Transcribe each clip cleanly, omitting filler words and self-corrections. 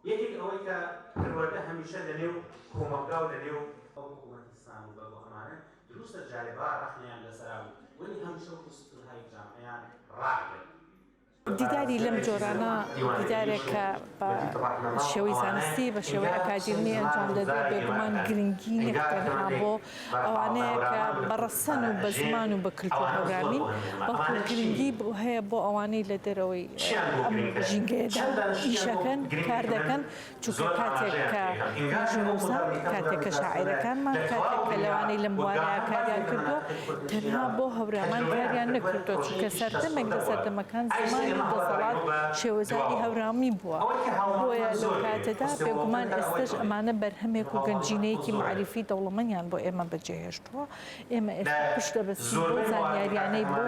یەکێک ئەوەی کە پەروەردە هەمیشە لەنێو کۆمەلگا و لەنێو ئەو حکوومەتیستان و بەڵەمانە دروستە جارێبا ڕەحمیان لەسەرا بوو وەلی هەمیشە وەکوستهای جامعەیان ڕاگرن. دیداری لەم جۆرانە دیدارێکە بە شێوەی زانستی بە شێوەی ئەکادمی ئەنجام دەدرێت بێگومان گرنگی نەکەنها بۆ ئەوانەیە کە بەڕەسەن و بە زمان و بە کلتور هەورامین بەڵکو گرنگی هەیە بۆ ئەوانەی لە دەرەوەی ئەم ژینگەیەدا ئیشەکەن کار دەکەن چونکە کاتێک کە ژنووسە کاتێک کە شاعیرەکانمان کاتێک کە لەوانەی لەم بوارەیە کاریان کردووە تەنها بۆ هەورامان کاریان نەکردووە چونکە سەردەمێک لە سەردەمەکان زمانی دەسەڵات شێوەزاری هەورامی بووە بۆیە لەو کاتەدا بێگومان ئێستش ئەمانە بەرهەمێک و گەنجینەیەکی معریفی دەوڵەمەندیان بۆ ئێمە بەجێهێشتووە ئێمە ئێستا پشت دەبەستین بۆ زانیاریانەی بۆ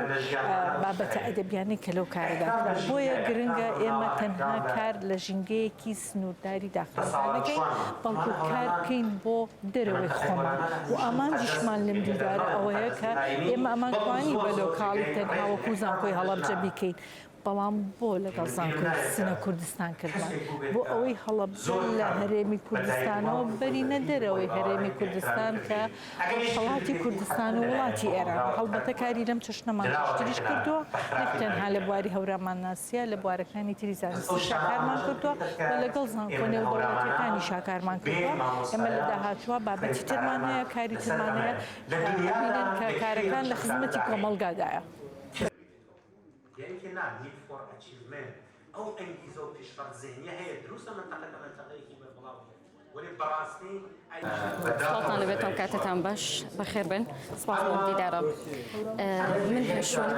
بابەتە ئەدەبیانەی کە لەو کارەدا کرا بۆیە گرنگە ئێمە تەنها کار لە ژینگەیەکی سنوورداری داخڵەکەین بەڵکو کار بکەین بۆ دەرەوەی خۆمان و ئامانجیشمان لەم دیدارە ئەوەیە کە ئێمە ئەمانتوانی بە لۆکاڵی تەنها وەکو زانکۆی هەڵەبجە بیکەین بەڵام بۆ لەگەڵ زانکۆی سینە کوردستان کردمان بۆ ئەوەی هەڵەبجە لە هەرێمی کوردستانەوە بەرینە دەرەوەی هەرێمی کوردستان کە وڵاتی کوردستان و وڵاتی ئێران هەڵبەتە کاری لەم چەشنەمان پشتریش کردووە نەک تەنها لە بواری هەورامان ناسیە لە بوارەکانی تری زانستی شاکارمان کردووە و لەگەڵ زانکۆ نێودەوڵەتیەکانی شاکارمان کردووە ئێمە لە داهاتووە بابەتی ترمان هەیە کاری ترمان هەیە بینن کە کارەکان لە خزمەتی کۆمەلگادایە. يعني كنا need for achievement أو أنجزة وبيشفر ذهنية هي دروس منطقة كيف بالبلاغ ولي براستي سڵاتان لەبێتم کاتتان باش بەخێر بن سپاس بۆ دیدارە من هێشون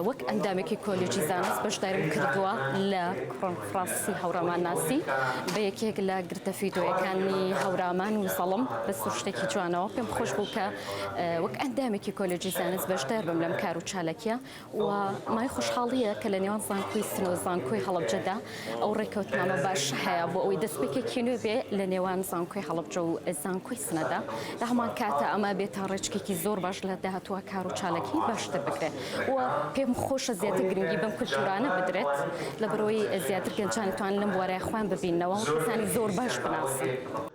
وەک ئەندامێکی کۆلێجی زانست بەشداریم کردووە لە کۆنفرانسی هەورامان ناسی بە یەکێک لە گرتە ڤیدیۆیەکانی هەورامان و سەڵم بە سوور شتێکی جوانەوە پێم خۆش بوو کە وەک ئەندامێکی کۆلێجی زانست بەشدار بم لەم کار و چالەکیە و مای خۆشحاڵیە کە لە نێوان زانکۆی سنە و زانکۆی هەڵەبجەدا ئەو ڕێکەوتنامە باش هەیە بۆ ئەوەی دەستپێکێکی نوێ بێ لە نێوان زانکۆی هەڵەبجە و زانکۆی سنەدا لە هەمان کاتە ئەمە بێتە ڕێچکێکی زۆر باش لە داهاتووە کار و چالەکی باشتر بکرێت و پێم خۆشە زیاتر گرنگی بەم کولتورانە بدرێت لە بەرەوەی زیاتر گەنجانتوان لەم بوارەیە خوان ببینەوە و کەسانی زۆر باش بناسن.